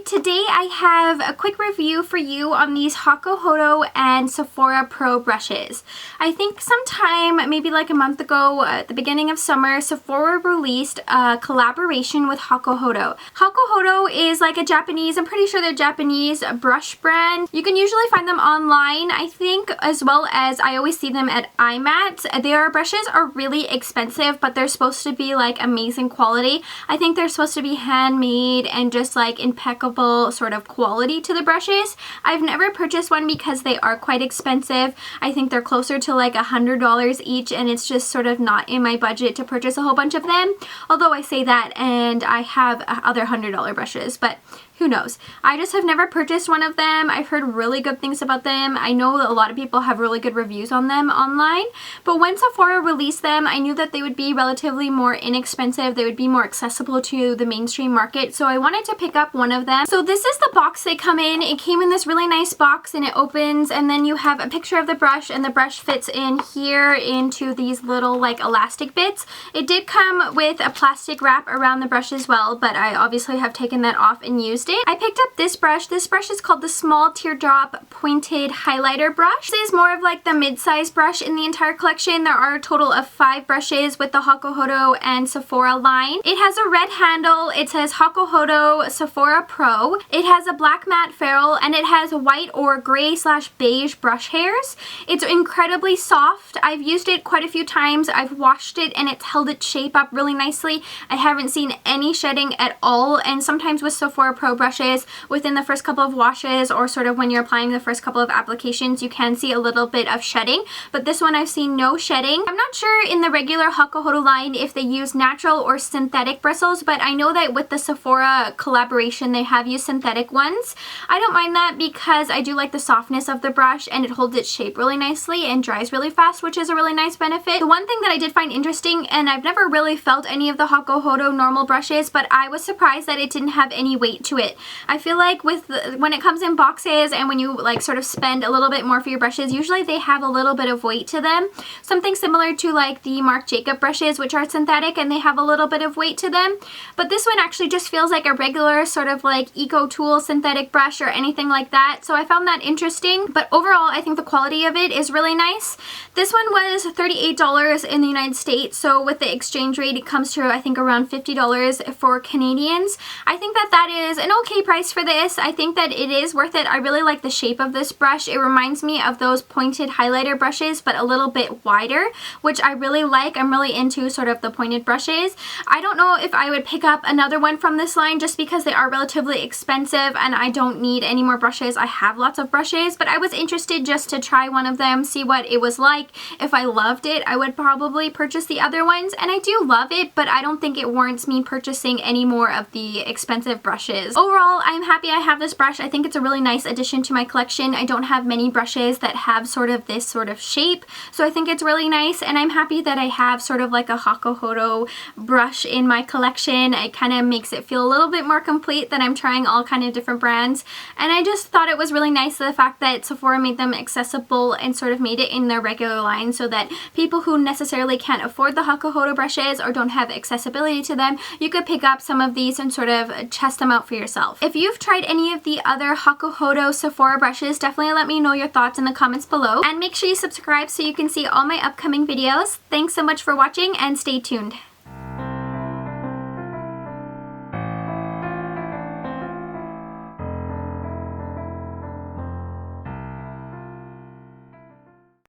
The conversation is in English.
Today I have a quick review for you on these Hakuho-do and Sephora Pro brushes. I think sometime, maybe like a month ago, at the beginning of summer, Sephora released a collaboration with Hakuho-do. Hakuho-do is like a Japanese, I'm pretty sure they're Japanese brush brand. You can usually find them online, I think, as well as I always see them at IMATs. Their brushes are really expensive, but they're supposed to be like amazing quality. I think they're supposed to be handmade and just like impeccable sort of quality to the brushes. I've never purchased one because they are quite expensive. I think they're closer to like $100 each, and it's just sort of not in my budget to purchase a whole bunch of them. Although I say that and I have other $100 brushes, but who knows? I just have never purchased one of them. I've heard really good things about them. I know that a lot of people have really good reviews on them online, but when Sephora released them, I knew that they would be relatively more inexpensive. They would be more accessible to the mainstream market, so I wanted to pick up one of them. So this is the box they come in. It came in this really nice box and it opens, and then you have a picture of the brush, and the brush fits in here into these little like elastic bits. It did come with a plastic wrap around the brush as well, but I obviously have taken that off and used it. I picked up this brush. This brush is called the Small Teardrop Pointed Highlighter Brush. This is more of like the mid-sized brush in the entire collection. There are a total of 5 brushes with the Hakuho-do and Sephora line. It has a red handle. It says Hakuho-do Sephora Pro. It has a black matte ferrule, and it has white or gray/beige brush hairs. It's incredibly soft. I've used it quite a few times. I've washed it and it's held its shape up really nicely. I haven't seen any shedding at all, and sometimes with Sephora Pro brushes, within the first couple of washes or sort of when you're applying the first couple of applications, you can see a little bit of shedding, but this one I've seen no shedding. I'm not sure in the regular Hakuho-do line if they use natural or synthetic bristles, but I know that with the Sephora collaboration they have used synthetic ones. I don't mind that because I do like the softness of the brush, and it holds its shape really nicely and dries really fast, which is a really nice benefit. The one thing that I did find interesting, and I've never really felt any of the Hakuho-do normal brushes, but I was surprised that it didn't have any weight to it. I feel like when it comes in boxes and when you like sort of spend a little bit more for your brushes, usually they have a little bit of weight to them. Something similar to like the Marc Jacob brushes, which are synthetic and they have a little bit of weight to them. But this one actually just feels like a regular sort of like Eco Tool synthetic brush or anything like that. So I found that interesting. But overall, I think the quality of it is really nice. This one was $38 in the United States. So with the exchange rate, it comes to I think around $50 for Canadians. I think that that is an okay price for this. I think that it is worth it. I really like the shape of this brush. It reminds me of those pointed highlighter brushes, but a little bit wider, which I really like. I'm really into sort of the pointed brushes. I don't know if I would pick up another one from this line just because they are relatively expensive and I don't need any more brushes. I have lots of brushes, but I was interested just to try one of them, see what it was like. If I loved it, I would probably purchase the other ones, and I do love it, but I don't think it warrants me purchasing any more of the expensive brushes. Overall, I'm happy I have this brush. I think it's a really nice addition to my collection. I don't have many brushes that have sort of this sort of shape, so I think it's really nice, and I'm happy that I have sort of like a Hakuho-do brush in my collection. It kind of makes it feel a little bit more complete that I'm trying all kind of different brands, and I just thought it was really nice the fact that Sephora made them accessible and sort of made it in their regular line so that people who necessarily can't afford the Hakuho-do brushes or don't have accessibility to them, you could pick up some of these and sort of test them out for yourself. If you've tried any of the other Hakuho-do Sephora brushes, definitely let me know your thoughts in the comments below, and make sure you subscribe so you can see all my upcoming videos. Thanks so much for watching, and stay tuned.